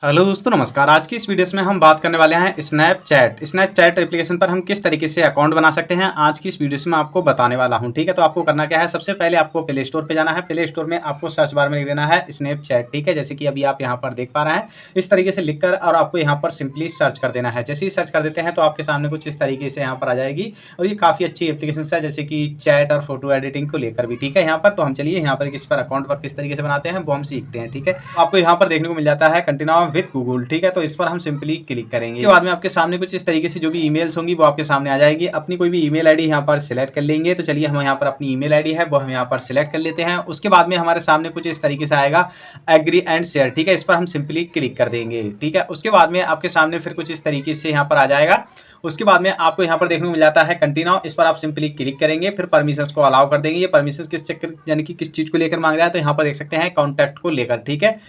Hello दोस्तों, नमस्कार। आज की इस वीडियो में हम बात करने वाले हैं स्नैपचैट एप्लीकेशन पर हम किस तरीके से अकाउंट बना सकते हैं। आज की इस वीडियो में आपको बताने वाला हूं। ठीक है, तो आपको करना क्या है, सबसे पहले आपको प्ले स्टोर पे जाना है। प्ले स्टोर में आपको सर्च बार में लिख देना है स्नैपचैट। ठीक है, जैसे कि अभी आप यहाँ पर देख पा रहे हैं, इस तरीके से लिखकर और आपको यहाँ पर सिंपली सर्च कर देना है। जैसे ही सर्च कर देते हैं तो आपके सामने कुछ इस तरीके से यहाँ पर आ जाएगी और ये काफ़ी अच्छी एप्लीकेशन है, जैसे कि चैट और फोटो एडिटिंग को लेकर भी। ठीक है, यहाँ पर तो हम चलिए यहाँ पर किस पर अकाउंट पर किस तरीके से बनाते हैं वो हम सीखते हैं। ठीक है, आपको यहाँ पर देखने को मिल जाता है कंटिन्यू विद गूगल। ठीक है, तो इस पर हम सिंपली क्लिक करेंगे। इसके बाद में आपके सामने कुछ इस तरीके से जो भी ईमेल्स होंगी वो आपके सामने आ जाएगी। अपनी कोई भी ईमेल आईडी यहाँ पर सिलेक्ट कर लेंगे। तो चलिए हम यहाँ पर अपनी ईमेल आईडी है वो हम यहाँ पर सिलेक्ट कर लेते हैं। उसके बाद में हमारे सामने कुछ इस तरीके से आएगा एग्री एंड शेयर। ठीक है, इस पर हम सिंपली क्लिक कर देंगे। ठीक है, उसके बाद में आपके सामने फिर कुछ इस तरीके से यहाँ पर आ जाएगा। उसके बाद में आपको यहाँ पर देखने को मिल जाता है कंटिन्यू, इस पर आप सिंपली क्लिक करेंगे, फिर परमिशंस को अलाउ कर देंगे। ये परमिशंस किस चक्कर यानी कि किस चीज़ को लेकर मांग रहा है, तो यहाँ पर देख सकते हैं कॉन्टैक्ट को लेकर। ठीक है,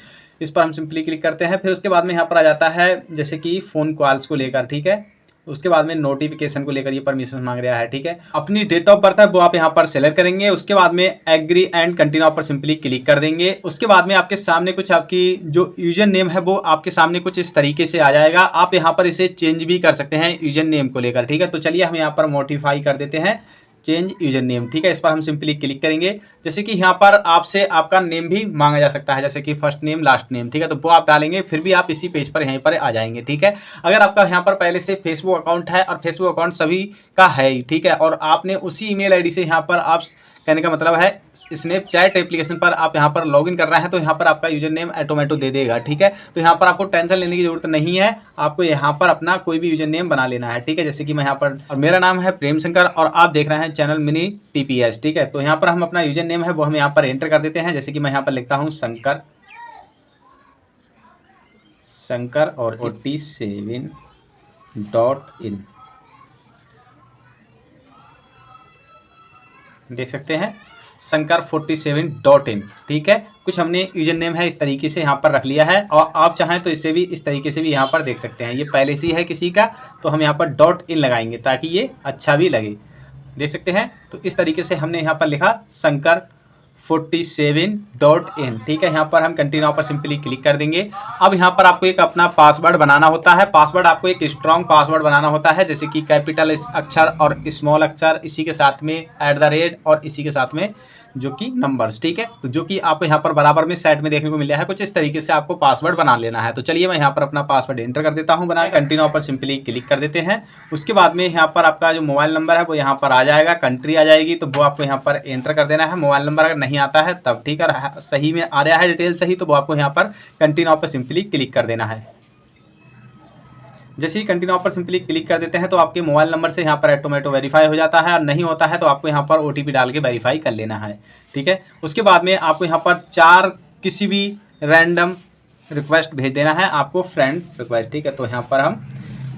इस पर हम सिंपली क्लिक करते हैं। फिर उसके बाद में यहाँ पर आ जाता है जैसे कि फ़ोन कॉल्स को लेकर। ठीक है, उसके बाद में नोटिफिकेशन को लेकर ये परमिशन मांग रहा है। ठीक है, अपनी डेट ऑफ बर्थ है वो आप यहाँ पर सेलेक्ट करेंगे। उसके बाद में एग्री एंड कंटिन्यू पर सिंपली क्लिक कर देंगे। उसके बाद में आपके सामने कुछ आपकी जो यूजर नेम है वो आपके सामने कुछ इस तरीके से आ जाएगा। आप यहाँ पर इसे चेंज भी कर सकते हैं यूजर नेम को लेकर। ठीक है, तो चलिए हम यहाँ पर मॉडिफाई कर देते हैं चेंज यूजर नेम। ठीक है, इस पर हम सिंपली क्लिक करेंगे। जैसे कि यहाँ पर आपसे आपका नेम भी मांगा जा सकता है, जैसे कि फर्स्ट नेम लास्ट नेम। ठीक है, तो वो आप डालेंगे, फिर भी आप इसी पेज पर यहीं पर आ जाएंगे। ठीक है, अगर आपका यहाँ पर पहले से फेसबुक अकाउंट है और फेसबुक अकाउंट सभी का है ही, ठीक है, और आपने उसी ईमेल आईडी से यहाँ पर आप कहने का मतलब है स्नैपचैट एप्लीकेशन पर आप यहाँ पर लॉगिन कर रहे हैं, तो यहाँ पर आपका यूजर नेम ऑटोमेटिक दे देगा। ठीक है, तो यहाँ पर आपको टेंशन लेने की जरूरत नहीं है, आपको यहाँ पर अपना कोई भी यूजर नेम बना लेना है। ठीक है, जैसे कि मैं यहाँ पर, और मेरा नाम है प्रेम शंकर और आप देख रहे हैं चैनल मिनी टीपीएस। ठीक है, तो यहाँ पर हम अपना यूजर नेम है वो हम यहाँ पर एंटर कर देते हैं। जैसे कि मैं यहाँ पर लिखता हूँ शंकर और 47.in देख सकते हैं शंकर47.in। ठीक है, कुछ हमने यूजर नेम है इस तरीके से यहाँ पर रख लिया है, और आप चाहें तो इससे भी इस तरीके से भी यहाँ पर देख सकते हैं। ये पहले से ही है किसी का, तो हम यहाँ पर .in लगाएंगे ताकि ये अच्छा भी लगे। देख सकते हैं, तो इस तरीके से हमने यहाँ पर लिखा शंकर47.in। ठीक है, यहाँ पर हम कंटिन्यू पर सिंपली क्लिक कर देंगे। अब यहाँ पर आपको एक अपना पासवर्ड बनाना होता है। पासवर्ड आपको एक स्ट्रॉन्ग पासवर्ड बनाना होता है, जैसे कि कैपिटल अक्षर और स्मॉल अक्षर, इसी के साथ में @ और इसी के साथ में जो कि नंबर्स। ठीक है, तो जो कि आपको यहाँ पर बराबर में साइड में देखने को मिल रहा है। कुछ इस तरीके से आपको पासवर्ड बना लेना है। तो चलिए मैं यहाँ पर अपना पासवर्ड एंटर कर देता हूँ, बना कंटिन्यू पर सिंपली क्लिक कर देते हैं। उसके बाद में यहाँ पर आपका जो मोबाइल नंबर है वो यहाँ पर आ जाएगा, कंट्री आ जाएगी, तो वो आपको यहाँ पर एंटर कर देना है। मोबाइल नंबर अगर नहीं आता है तब ठीक है, सही में आ रहा है डिटेल सही, तो वो आपको यहाँ पर कंटिन्यू पर सिंपली क्लिक कर देना है। जैसे ही कंटिन्यू पर सिंपली क्लिक कर देते हैं तो आपके मोबाइल नंबर से यहाँ पर ऑटोमेटिक वेरीफाई हो जाता है, और नहीं होता है तो आपको यहाँ पर OTP डाल के वेरीफाई कर लेना है। ठीक है, उसके बाद में आपको यहाँ पर 4 किसी भी रैंडम रिक्वेस्ट भेज देना है, आपको फ्रेंड रिक्वेस्ट। ठीक है, तो यहाँ पर हम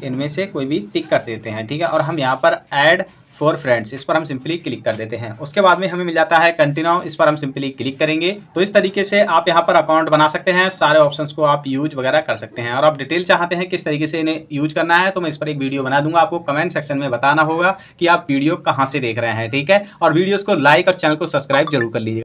इनमें से कोई भी टिक कर देते हैं। ठीक है, और हम यहाँ पर ऐड फॉर फ्रेंड्स, इस पर हम सिंपली क्लिक कर देते हैं। उसके बाद में हमें मिल जाता है कंटिन्यू, इस पर हम सिंपली क्लिक करेंगे। तो इस तरीके से आप यहाँ पर अकाउंट बना सकते हैं, सारे ऑप्शंस को आप यूज वगैरह कर सकते हैं। और आप डिटेल चाहते हैं किस तरीके से इन्हें यूज करना है, तो मैं इस पर एक वीडियो बना दूंगा। आपको कमेंट सेक्शन में बताना होगा कि आप वीडियो कहाँ से देख रहे हैं। ठीक है, और वीडियोज़ को लाइक और चैनल को सब्सक्राइब जरूर कर लीजिए।